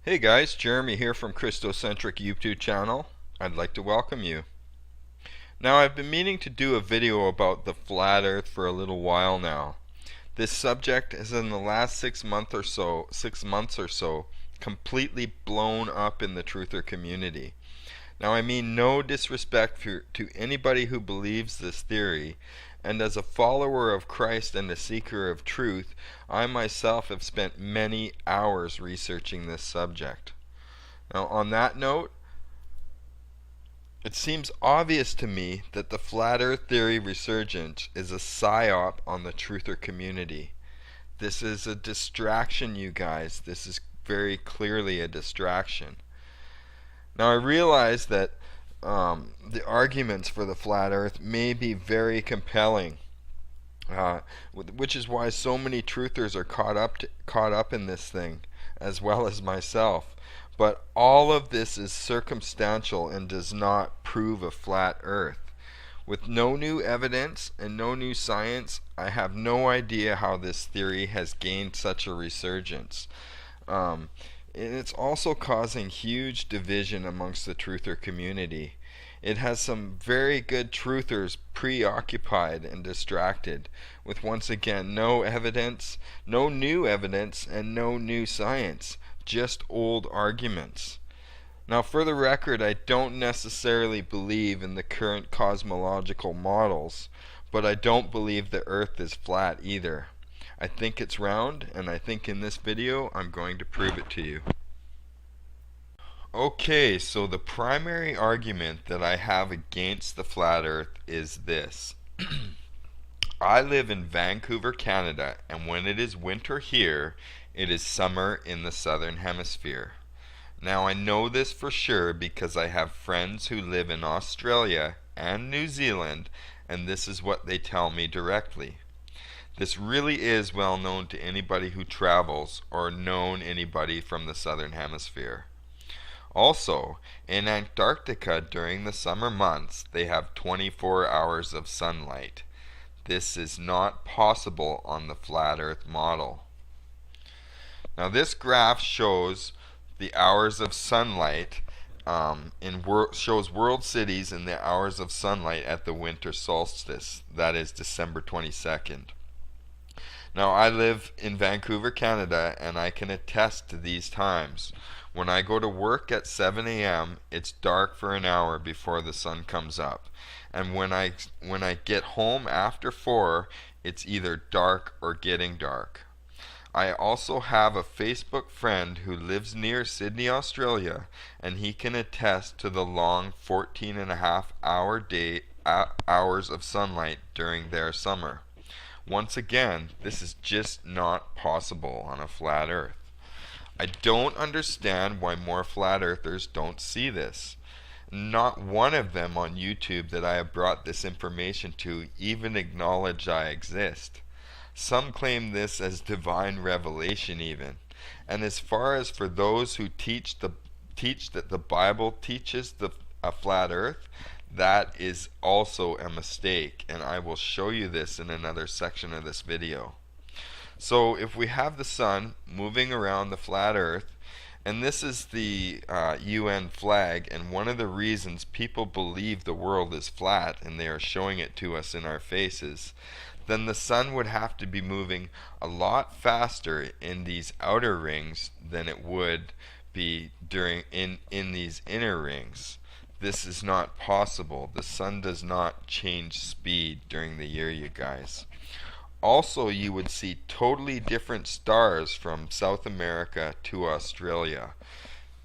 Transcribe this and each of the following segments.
Hey guys, Jeremy here from CHRISTO CENTRIC YouTube channel. I'd like to welcome you. Now, I've been meaning to do a video about the flat earth for a little while now. This subject has in the last 6 months or so completely blown up in the truther community. Now, I mean no disrespect to anybody who believes this theory, and as a follower of Christ and a seeker of truth, I myself have spent many hours researching this subject. Now, on that note, it seems obvious to me that the flat earth theory resurgence is a psyop on the truther community. This is a distraction, you guys. This is very clearly a distraction. Now, I realize that the arguments for the flat earth may be very compelling, which is why so many truthers are caught up in this thing, as well as myself. But all of this is circumstantial and does not prove a flat earth. With no new evidence and no new science, I have no idea how this theory has gained such a resurgence. And it's also causing huge division amongst the truther community. It has some very good truthers preoccupied and distracted with, once again, no evidence, no new evidence, and no new science, just old arguments. Now, for the record, I don't necessarily believe in the current cosmological models, but I don't believe the Earth is flat either. I think it's round, and I think in this video I'm going to prove it to you. Okay, so the primary argument that I have against the flat earth is this. I live in Vancouver, Canada, and when it is winter here, it is summer in the southern hemisphere. Now, I know this for sure because I have friends who live in Australia and New Zealand, and this is what they tell me directly. This really is well known to anybody who travels or known anybody from the southern hemisphere. Also, in Antarctica during the summer months, they have 24 hours of sunlight. This is not possible on the flat earth model. Now, this graph shows the hours of sunlight shows world cities in the hours of sunlight at the winter solstice, that is December 22nd. Now, I live in Vancouver, Canada, and I can attest to these times. When I go to work at 7 a.m., it's dark for an hour before the sun comes up. And when I get home after 4, it's either dark or getting dark. I also have a Facebook friend who lives near Sydney, Australia, and he can attest to the long 14.5 hours of sunlight during their summer. Once again, this is just not possible on a flat earth. I don't understand why more flat earthers don't see this. Not one of them on YouTube that I have brought this information to even acknowledge I exist. Some claim this as divine revelation even. And as far as for those who teach that the Bible teaches a flat earth, that is also a mistake, and I will show you this in another section of this video. So if we have the sun moving around the flat earth, and this is the UN flag, and one of the reasons people believe the world is flat, and they are showing it to us in our faces, then the sun would have to be moving a lot faster in these outer rings than it would be in these inner rings. This is not possible. The sun does not change speed during the year, you guys. Also, you would see totally different stars from South America to Australia.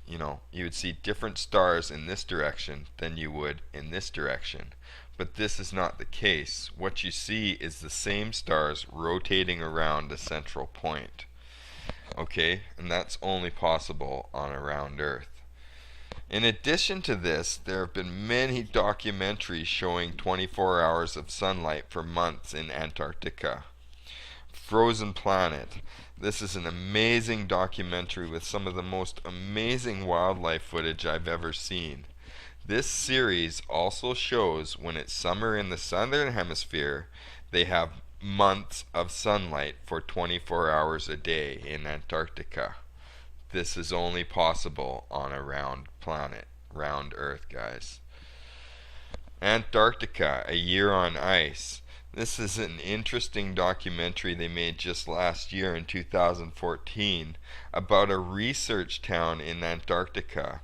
You would see different stars in this direction than you would in this direction. But this is not the case. What you see is the same stars rotating around a central point. Okay, and that's only possible on a round Earth. In addition to this, there have been many documentaries showing 24 hours of sunlight for months in Antarctica. Frozen Planet. This is an amazing documentary with some of the most amazing wildlife footage I've ever seen. This series also shows when it's summer in the southern hemisphere, they have months of sunlight for 24 hours a day in Antarctica. this is only possible on a round planet, round Earth, guys. Antarctica, a year on ice. This is an interesting documentary they made just last year in 2014 about a research town in Antarctica.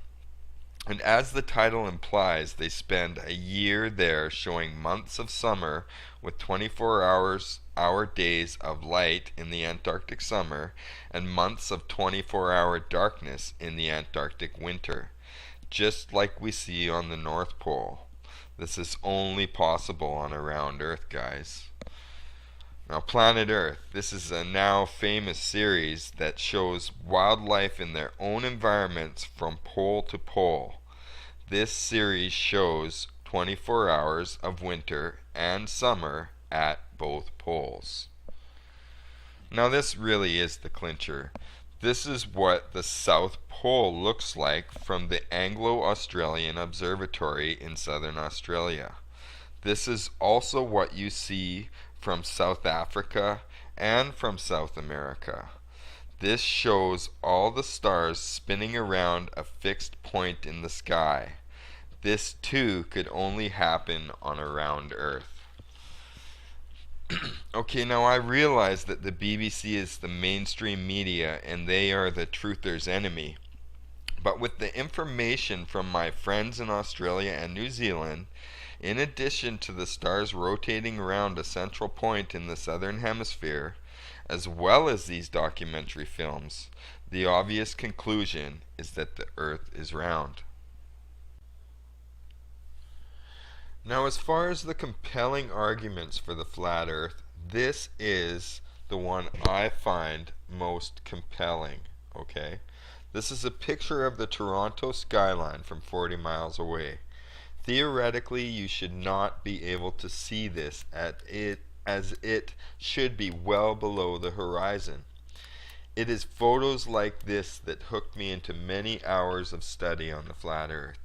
And as the title implies, they spend a year there showing months of summer with 24-hour days of light in the Antarctic summer and months of 24-hour darkness in the Antarctic winter, just like we see on the North Pole. This is only possible on a round Earth, guys. Now, Planet Earth. This is a now famous series that shows wildlife in their own environments from pole to pole. This series shows 24 hours of winter and summer at both poles. Now, this really is the clincher. This is what the South Pole looks like from the Anglo-Australian Observatory in southern Australia. This is also what you see from South Africa and from South America. This shows all the stars spinning around a fixed point in the sky. This too could only happen on a round Earth. Okay, now I realize that the BBC is the mainstream media and they are the truther's enemy. But with the information from my friends in Australia and New Zealand, in addition to the stars rotating around a central point in the southern hemisphere, as well as these documentary films, the obvious conclusion is that the Earth is round. Now, as far as the compelling arguments for the flat Earth, this is the one I find most compelling, okay? This is a picture of the Toronto skyline from 40 miles away. Theoretically, you should not be able to see this as it should be well below the horizon. It is photos like this that hooked me into many hours of study on the flat Earth.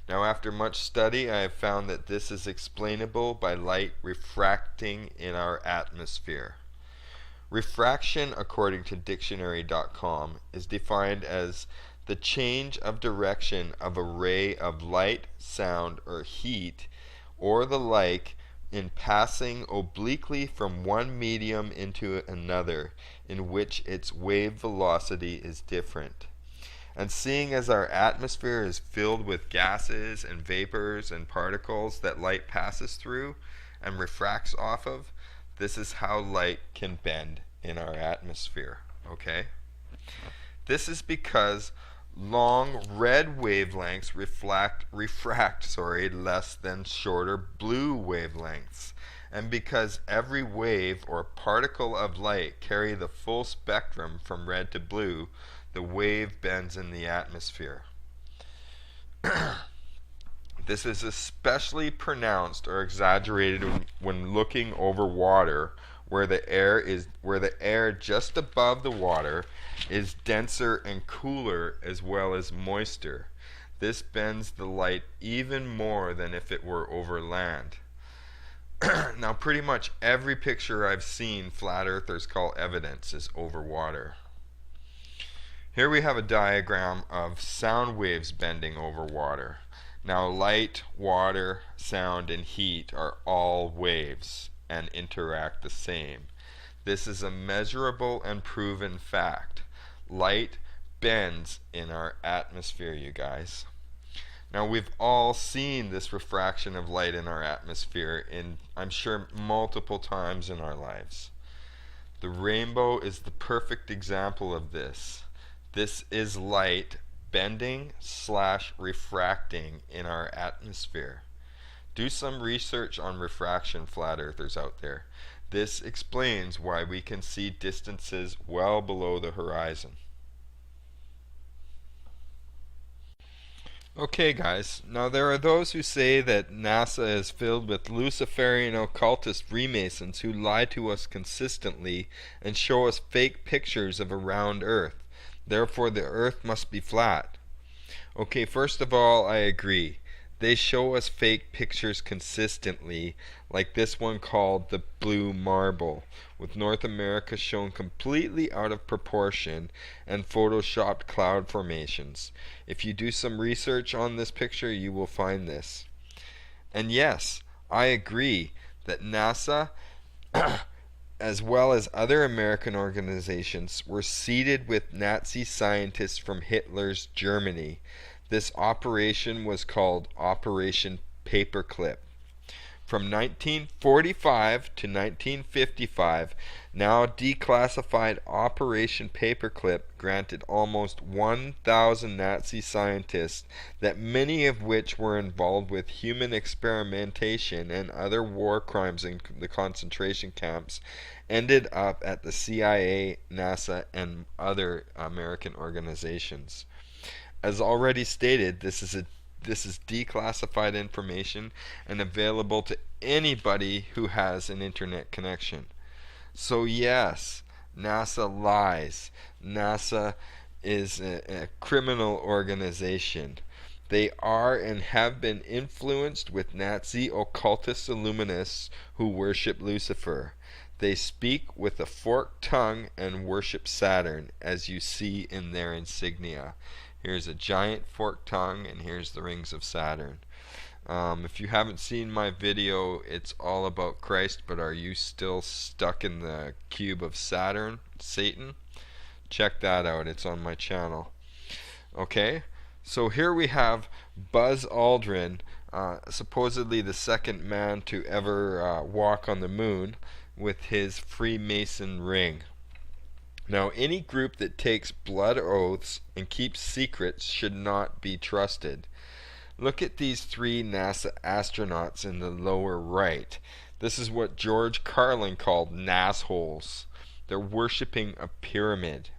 Now, after much study, I have found that this is explainable by light refracting in our atmosphere. Refraction, according to dictionary.com, is defined as the change of direction of a ray of light, sound, or heat, or the like, in passing obliquely from one medium into another, in which its wave velocity is different. And seeing as our atmosphere is filled with gases and vapors and particles that light passes through and refracts off of, this is how light can bend in our atmosphere, okay? This is because long red wavelengths refract less than shorter blue wavelengths. And because every wave or particle of light carry the full spectrum from red to blue, the wave bends in the atmosphere. This is especially pronounced or exaggerated when looking over water, where the air just above the water is denser and cooler as well as moister. This bends the light even more than if it were over land. Now, pretty much every picture I've seen flat earthers call evidence is over water. Here we have a diagram of sound waves bending over water. Now, light, water, sound, and heat are all waves and interact the same. This is a measurable and proven fact. Light bends in our atmosphere, you guys. Now, we've all seen this refraction of light in our atmosphere I'm sure, multiple times in our lives. The rainbow is the perfect example of this. This is light bending/refracting in our atmosphere. Do some research on refraction, flat earthers out there. This explains why we can see distances well below the horizon. Okay, guys, now there are those who say that NASA is filled with Luciferian occultist Freemasons who lie to us consistently and show us fake pictures of a round Earth. Therefore, the Earth must be flat. Okay, first of all, I agree. They show us fake pictures consistently, like this one called the Blue Marble, with North America shown completely out of proportion and photoshopped cloud formations. If you do some research on this picture, you will find this. And yes, I agree that NASA as well as other American organizations were seeded with Nazi scientists from Hitler's Germany. This operation was called Operation Paperclip. From 1945 to 1955, now declassified Operation Paperclip granted almost 1,000 Nazi scientists, that many of which were involved with human experimentation and other war crimes in the concentration camps, ended up at the CIA, NASA, and other American organizations. As already stated, this is declassified information and available to anybody who has an internet connection. So yes, NASA lies. NASA is a criminal organization. They are and have been influenced with Nazi occultist illuminists who worship Lucifer. They speak with a forked tongue and worship Saturn, as you see in their insignia. Here's a giant forked tongue, and here's the rings of Saturn. If you haven't seen my video, it's all about Christ, but are you still stuck in the cube of Saturn, Satan? Check that out. It's on my channel. Okay, so here we have Buzz Aldrin, supposedly the second man to ever walk on the moon, with his Freemason ring. Now, any group that takes blood oaths and keeps secrets should not be trusted. Look at these 3 NASA astronauts in the lower right. This is what George Carlin called nassholes. They're worshipping a pyramid.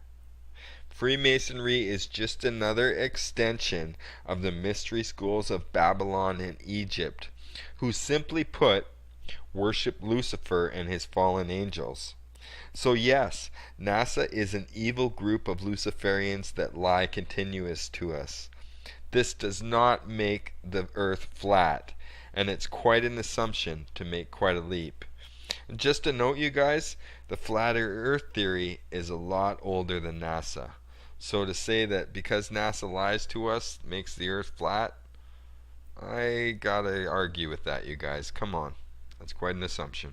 Freemasonry is just another extension of the mystery schools of Babylon and Egypt, who simply put, worship Lucifer and his fallen angels. So yes, NASA is an evil group of Luciferians that lie continuous to us. This does not make the earth flat, and it's quite an assumption to make quite a leap. And just to note, you guys, the flat earth theory is a lot older than NASA. So to say that because NASA lies to us makes the earth flat, I gotta argue with that, you guys. Come on. That's quite an assumption.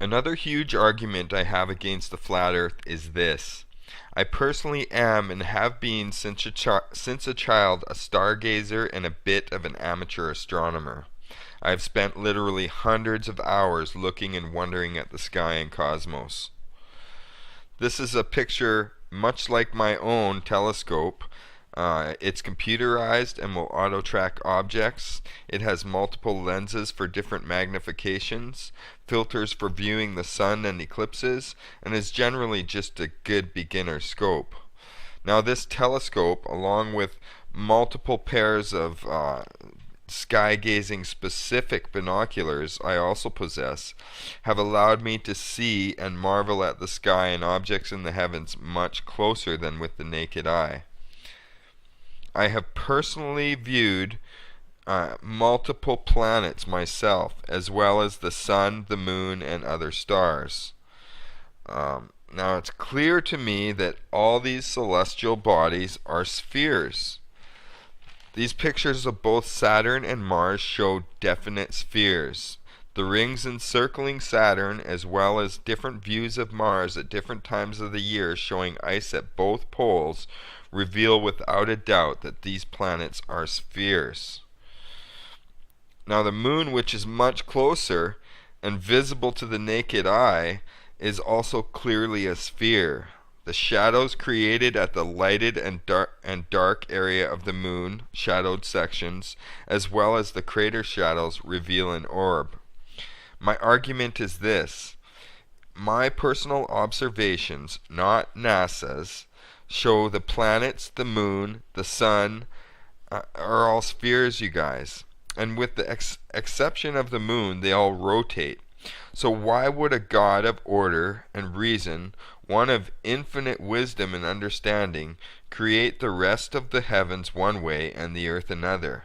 Another huge argument I have against the flat earth is this. I personally am and have been since a child a stargazer and a bit of an amateur astronomer. I have spent literally hundreds of hours looking and wondering at the sky and cosmos. This is a picture much like my own telescope. It's computerized and will auto-track objects. It has multiple lenses for different magnifications, filters for viewing the sun and eclipses, and is generally just a good beginner scope. Now this telescope, along with multiple pairs of sky-gazing specific binoculars I also possess, have allowed me to see and marvel at the sky and objects in the heavens much closer than with the naked eye. I have personally viewed multiple planets myself, as well as the sun, the moon, and other stars. Now it's clear to me that all these celestial bodies are spheres. These pictures of both Saturn and Mars show definite spheres. The rings encircling Saturn, as well as different views of Mars at different times of the year showing ice at both poles, reveal without a doubt that these planets are spheres. Now the moon, which is much closer and visible to the naked eye, is also clearly a sphere. The shadows created at the lighted and dark area of the moon, shadowed sections, as well as the crater shadows, reveal an orb. My argument is this. My personal observations, not NASA's, show the planets, the moon, the sun are all spheres, you guys. And with the exception of the moon, they all rotate. So why would a God of order and reason one of infinite wisdom and understanding, create the rest of the heavens one way and the earth another.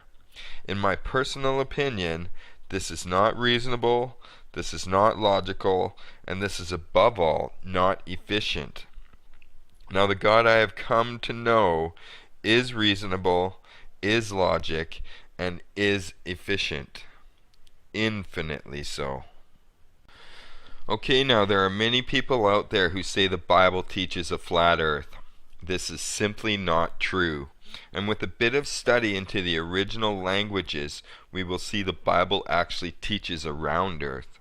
In my personal opinion, this is not reasonable, this is not logical, and this is above all not efficient. Now the God I have come to know is reasonable, is logic, and is efficient. Infinitely so. Okay, now there are many people out there who say the Bible teaches a flat earth. This is simply not true. And with a bit of study into the original languages, we will see the Bible actually teaches a round earth.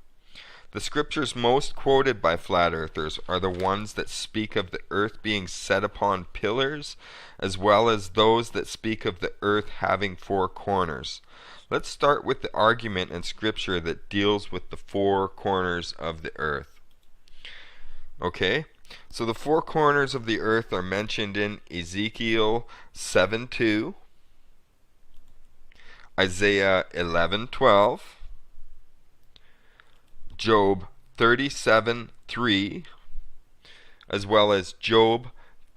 The scriptures most quoted by flat earthers are the ones that speak of the earth being set upon pillars, as well as those that speak of the earth having four corners. Let's start with the argument in scripture that deals with the four corners of the earth. Okay, so the four corners of the earth are mentioned in Ezekiel 7:2, Isaiah 11:12, Job 37:3, as well as Job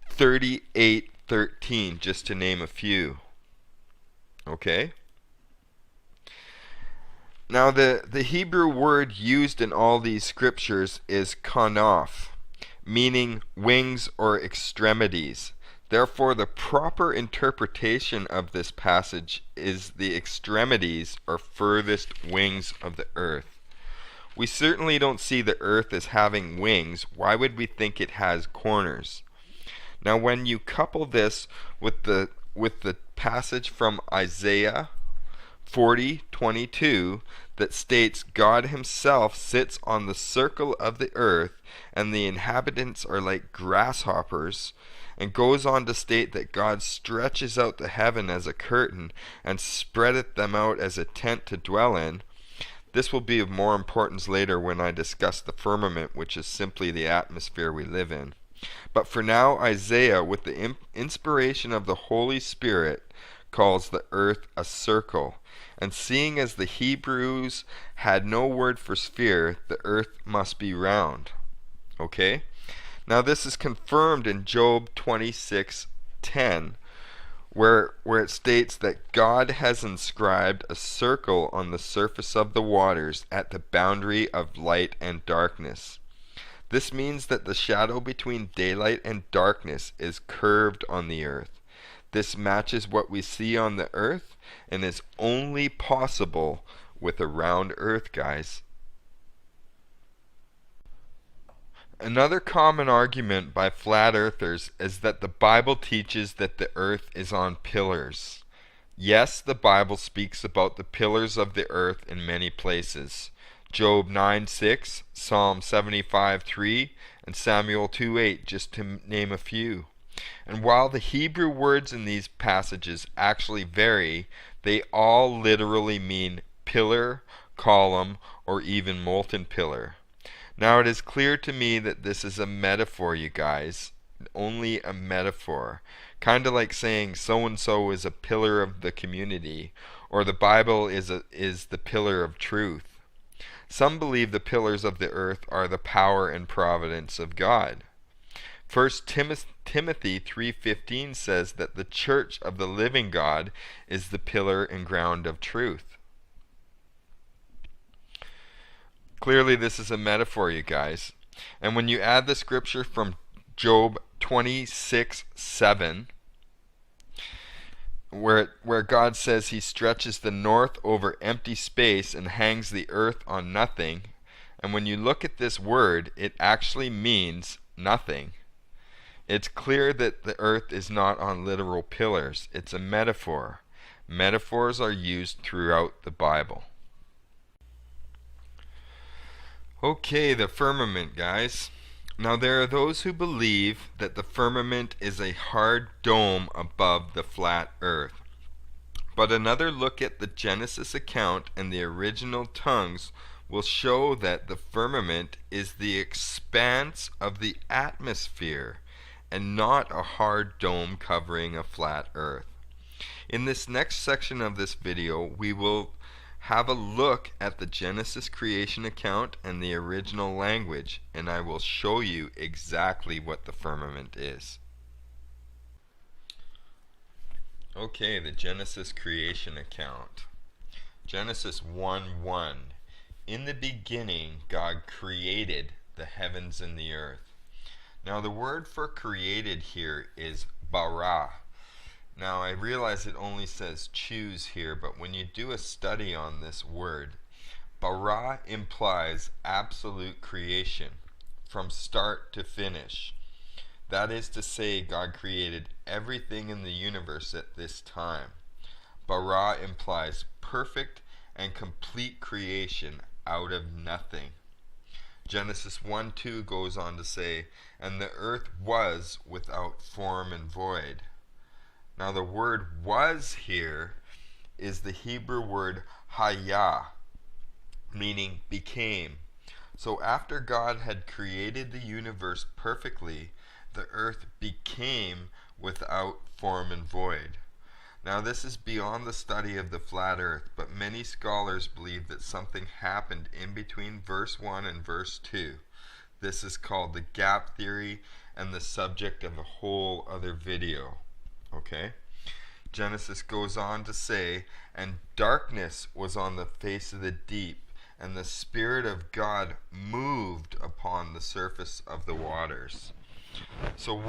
38:13, just to name a few. Okay? Now the Hebrew word used in all these scriptures is kanaf, meaning wings or extremities. Therefore, the proper interpretation of this passage is the extremities or furthest wings of the earth. We certainly don't see the earth as having wings. Why would we think it has corners? Now, when you couple this with the passage from Isaiah 40:22 that states God himself sits on the circle of the earth and the inhabitants are like grasshoppers, and goes on to state that God stretches out the heaven as a curtain and spreadeth them out as a tent to dwell in. This will be of more importance later when I discuss the firmament, which is simply the atmosphere we live in. But for now, Isaiah, with the inspiration of the Holy Spirit, calls the earth a circle. And seeing as the Hebrews had no word for sphere, the earth must be round. Okay? Now this is confirmed in Job 26:10, where it states that God has inscribed a circle on the surface of the waters at the boundary of light and darkness. This means that the shadow between daylight and darkness is curved on the earth. This matches what we see on the earth and is only possible with a round earth, guys. Another common argument by flat earthers is that the Bible teaches that the earth is on pillars. Yes, the Bible speaks about the pillars of the earth in many places. Job 9:6, Psalm 75:3, and Samuel 2:8, just to name a few. And while the Hebrew words in these passages actually vary, they all literally mean pillar, column, or even molten pillar. Now it is clear to me that this is a metaphor, you guys. Only a metaphor. Kind of like saying so-and-so is a pillar of the community, or the Bible is the pillar of truth. Some believe the pillars of the earth are the power and providence of God. 1 Timothy 3:15 says that the church of the living God is the pillar and ground of truth. Clearly this is a metaphor, you guys. And when you add the scripture from Job 26:7, where God says he stretches the north over empty space and hangs the earth on nothing, and when you look at this word, it actually means nothing. It's clear that the earth is not on literal pillars. It's a metaphor. Metaphors are used throughout the Bible. Okay, the firmament, guys. Now there are those who believe that the firmament is a hard dome above the flat earth. But another look at the Genesis account and the original tongues will show that the firmament is the expanse of the atmosphere and not a hard dome covering a flat earth. In this next section of this video, we will Have a look at the Genesis creation account and the original language, and I will show you exactly what the firmament is. Okay, the Genesis creation account. Genesis 1:1. In the beginning, God created the heavens and the earth. Now, the word for created here is bara. Now, I realize it only says choose here, but when you do a study on this word, bara implies absolute creation from start to finish. That is to say, God created everything in the universe at this time. Bara implies perfect and complete creation out of nothing. Genesis 1:2 goes on to say, and the earth was without form and void. Now the word was here is the Hebrew word haya, meaning became. So after God had created the universe perfectly, the earth became without form and void. Now this is beyond the study of the flat earth, but many scholars believe that something happened in between verse 1 and verse 2. This is called the gap theory and the subject of a whole other video. Okay? Genesis goes on to say, and darkness was on the face of the deep, and the Spirit of God moved upon the surface of the waters. So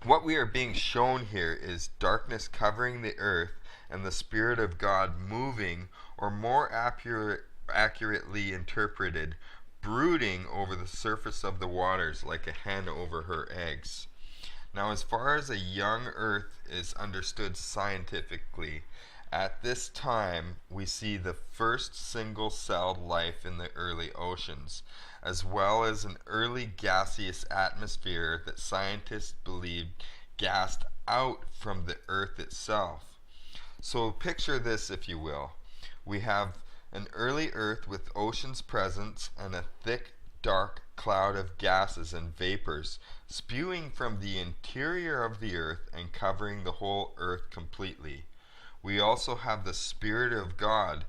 what we are being shown here is darkness covering the earth and the Spirit of God moving, or more accurately interpreted, brooding over the surface of the waters like a hen over her eggs. Now, as far as a young earth is understood scientifically, at this time we see the first single-celled life in the early oceans, as well as an early gaseous atmosphere that scientists believed gassed out from the earth itself. So picture this, if you will. We have an early earth with oceans present and a thick, dark cloud of gases and vapors spewing from the interior of the earth and covering the whole earth completely. We also have the Spirit of God,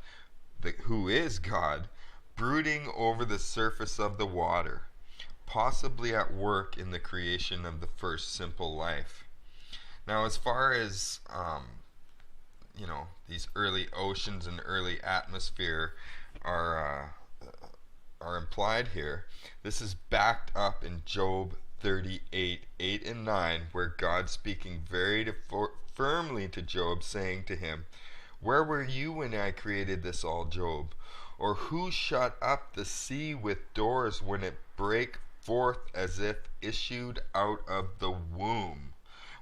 who is God, brooding over the surface of the water, possibly at work in the creation of the first simple life. Now, as far as these early oceans and early atmosphere are implied here, this is backed up in Job 38:8 and 9, where God speaking very firmly to Job, saying to him, where were you when I created this all, Job? Or who shut up the sea with doors when it brake forth as if issued out of the womb?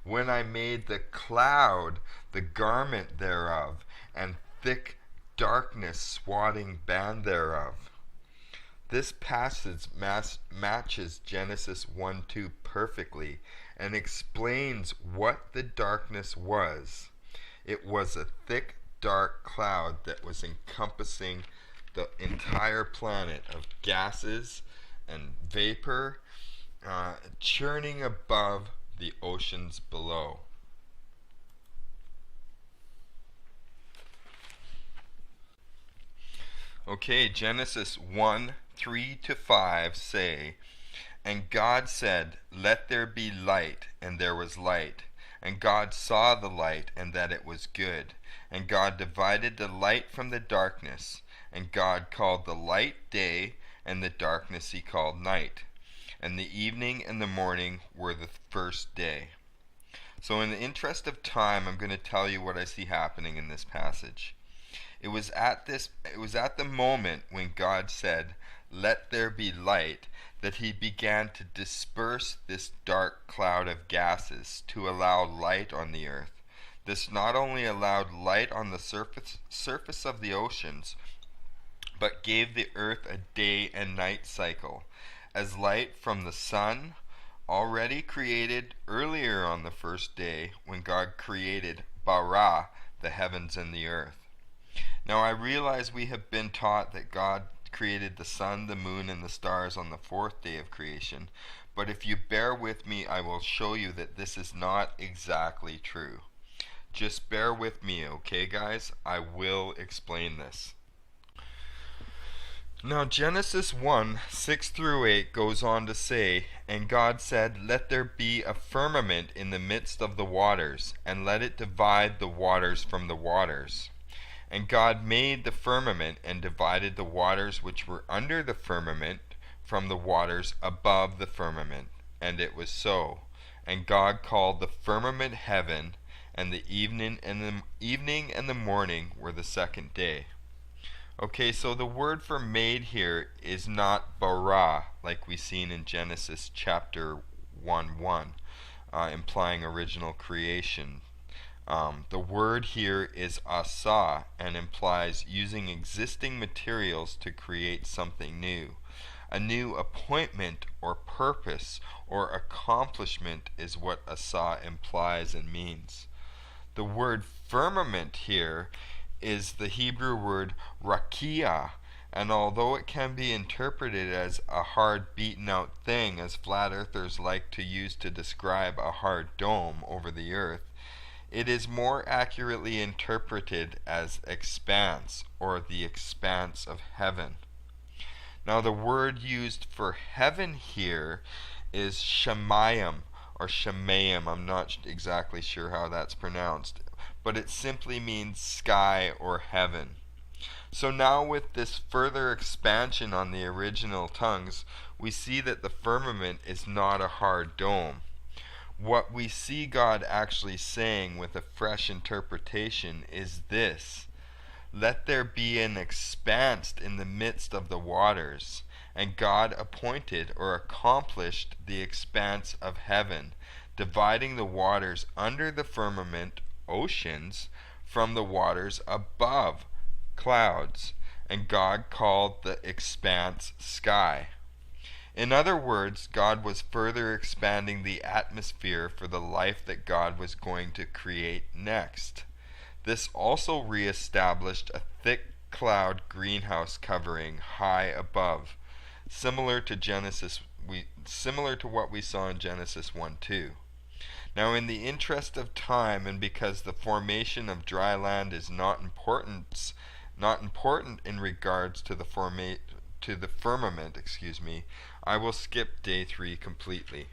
When I made the cloud the garment thereof, and thick darkness swaddling band thereof. This passage matches Genesis 1:2 perfectly and explains what the darkness was. It was a thick, dark cloud that was encompassing the entire planet of gases and vapor, churning above the oceans below. Okay, Genesis 1:3-5 say, and God said, let there be light, and there was light. And God saw the light, and that it was good. And God divided the light from the darkness. And God called the light day, and the darkness he called night. And the evening and the morning were the first day. So in the interest of time, I'm going to tell you what I see happening in this passage. It was at the moment when God said, let there be light, that he began to disperse this dark cloud of gases to allow light on the earth. This not only allowed light on the surface of the oceans, but gave the earth a day and night cycle, as light from the sun, already created earlier on the first day when God created bara, the heavens and the earth. Now I realize we have been taught that God created the sun, the moon, and the stars on the fourth day of creation, but if you bear with me, I will show you that this is not exactly true. Just bear with me, okay, guys? I will explain this. Now, Genesis 1, 6 through 8 goes on to say, "And God said, Let there be a firmament in the midst of the waters, and let it divide the waters from the waters. And God made the firmament, and divided the waters which were under the firmament from the waters above the firmament. And it was so. And God called the firmament heaven, and the evening and the morning were the second day." Okay, so the word for made here is not bara, like we seen in Genesis chapter 1:1, implying original creation. The word here is asa, and implies using existing materials to create something new. A new appointment or purpose or accomplishment is what asa implies and means. The word firmament here is the Hebrew word rakia, and although it can be interpreted as a hard beaten out thing, as flat earthers like to use to describe a hard dome over the earth, it is more accurately interpreted as expanse, or the expanse of heaven. Now the word used for heaven here is shamayim, or shamayim. I'm not exactly sure how that's pronounced, but it simply means sky or heaven. So now with this further expansion on the original tongues, we see that the firmament is not a hard dome. What we see God actually saying with a fresh interpretation is this: "Let there be an expanse in the midst of the waters." And God appointed or accomplished the expanse of heaven, dividing the waters under the firmament, oceans, from the waters above, clouds. And God called the expanse sky. In other words, God was further expanding the atmosphere for the life that God was going to create next. This also re-established a thick cloud greenhouse covering high above, similar to what we saw in Genesis 1:2. Now, in the interest of time, and because the formation of dry land is not important in regards to the firmament, I will skip day 3 completely.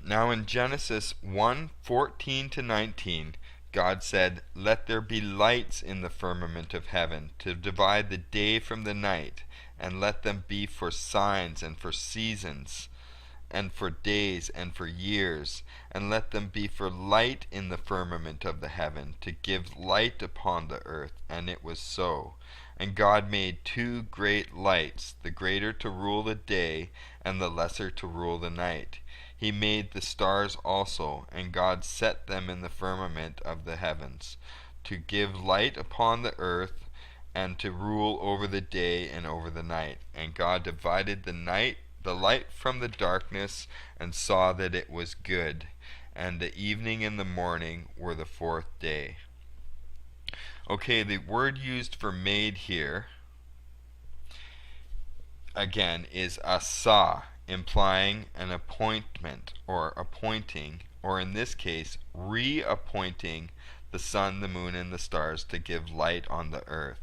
Now in Genesis 1:14 to 19, God said, "Let there be lights in the firmament of heaven, to divide the day from the night, and let them be for signs and for seasons, and for days and for years, and let them be for light in the firmament of the heaven, to give light upon the earth." And it was so. And God made 2 great lights, the greater to rule the day, and the lesser to rule the night. He made the stars also, and God set them in the firmament of the heavens, to give light upon the earth, and to rule over the day and over the night. And God divided the light from the darkness, and saw that it was good. And the evening and the morning were the 4th day. Okay, the word used for made here, again, is asa, implying an appointment or appointing, or in this case, reappointing the sun, the moon, and the stars to give light on the earth.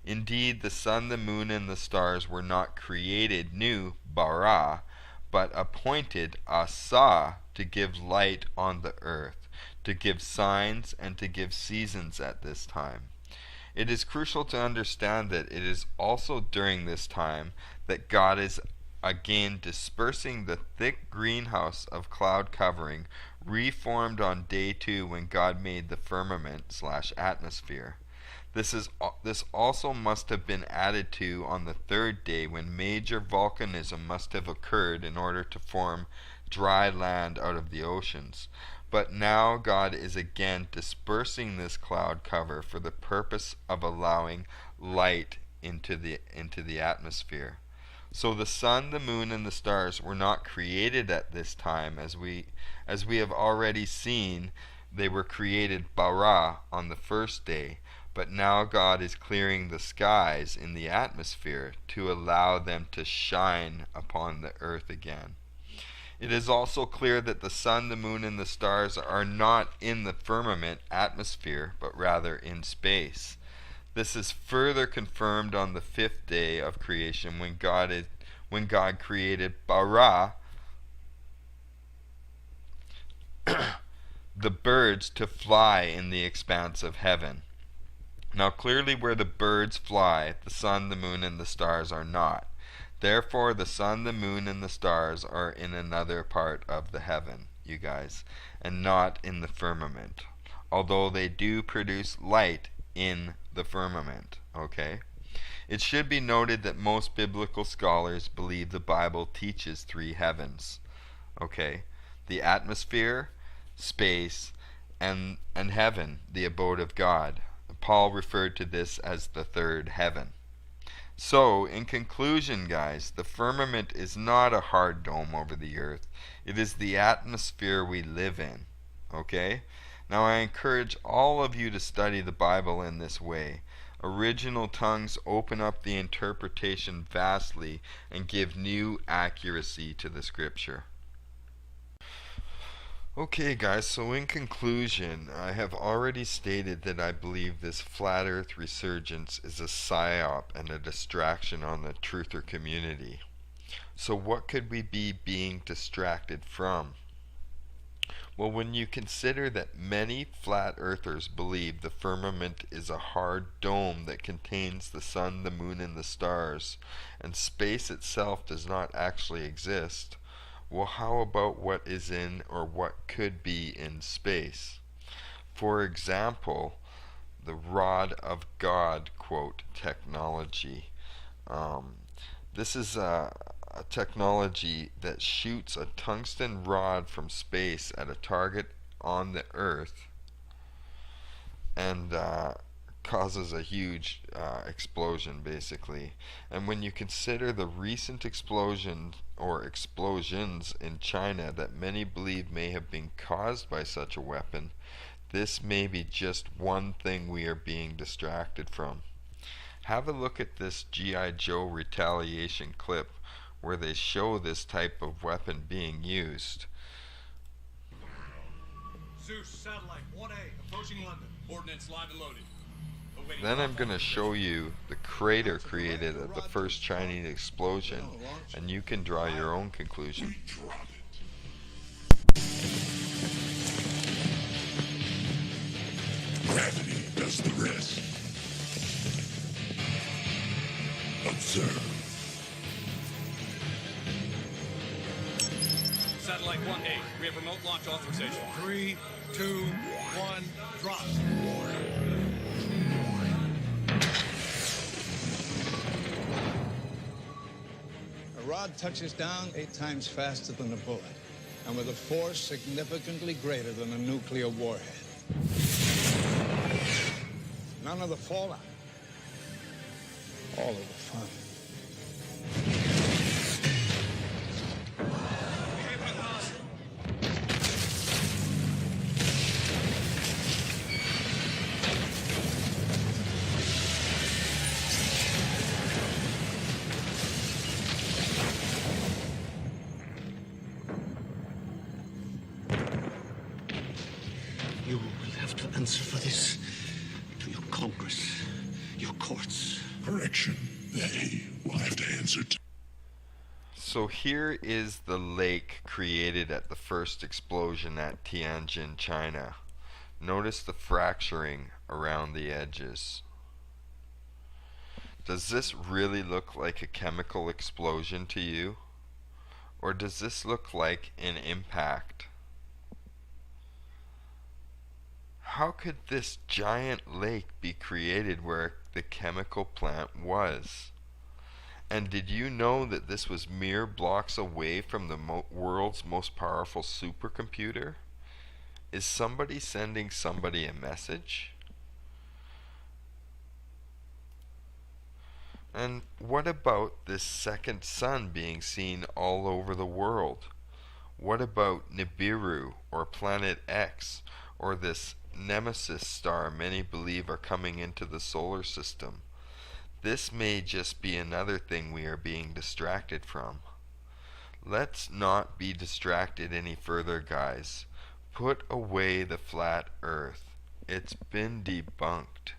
Indeed, the sun, the moon, and the stars were not created new, bara, but appointed, asa, to give light on the earth, to give signs, and to give seasons at this time. It is crucial to understand that it is also during this time that God is again dispersing the thick greenhouse of cloud covering, reformed on day 2 when God made the firmament/atmosphere. This also must have been added to on the 3rd day, when major volcanism must have occurred in order to form dry land out of the oceans. But now God is again dispersing this cloud cover for the purpose of allowing light into the atmosphere. So the sun, the moon, and the stars were not created at this time, as we have already seen. They were created bara on the 1st day, but now God is clearing the skies in the atmosphere to allow them to shine upon the earth again. It is also clear that the sun, the moon, and the stars are not in the firmament atmosphere, but rather in space. This is further confirmed on the fifth day of creation when God created bara, the birds, to fly in the expanse of heaven. Now clearly where the birds fly, the sun, the moon, and the stars are not. Therefore the sun, the moon, and the stars are in another part of the heaven, you guys, and not in the firmament, although they do produce light in the firmament. Okay? It should be noted that most biblical scholars believe the Bible teaches three heavens. Okay? The atmosphere, space, and heaven, the abode of God. Paul referred to this as the third heaven. So, in conclusion, guys, the firmament is not a hard dome over the earth. It is the atmosphere we live in. Okay? Now, I encourage all of you to study the Bible in this way. Original tongues open up the interpretation vastly and give new accuracy to the scripture. Okay guys, so in conclusion, I have already stated that I believe this flat earth resurgence is a psyop and a distraction on the truther community. So what could we be being distracted from? Well, when you consider that many flat earthers believe the firmament is a hard dome that contains the sun, the moon, and the stars, and space itself does not actually exist, well, how about what is in or what could be in space? For example, the rod of God, quote, technology. This is a technology that shoots a tungsten rod from space at a target on the Earth and causes a huge explosion, basically. And when you consider the recent explosions in China that many believe may have been caused by such a weapon, this may be just one thing we are being distracted from. Have a look at this G.I. Joe Retaliation clip where they show this type of weapon being used. Zeus, satellite 1A, approaching London. Ordnance live and loaded. Then I'm going to show you the crater created at the first Chinese explosion, and you can draw your own conclusion. Gravity does the rest. Observe. Satellite 1A, we have remote launch authorization. 3, 2, 1, drop. A rod touches down 8 times faster than a bullet, and with a force significantly greater than a nuclear warhead. None of the fallout. All of the fun. You will have to answer for this to your Congress, your courts. Correction. They will have to answer to. So here is the lake created at the first explosion at Tianjin, China. Notice the fracturing around the edges. Does this really look like a chemical explosion to you? Or does this look like an impact? How could this giant lake be created where the chemical plant was? And did you know that this was mere blocks away from the world's most powerful supercomputer? Is somebody sending somebody a message? And what about this second sun being seen all over the world? What about Nibiru or Planet X or this Nemesis star many believe are coming into the solar system? This may just be another thing we are being distracted from. Let's not be distracted any further, guys. Put away the flat earth. It's been debunked.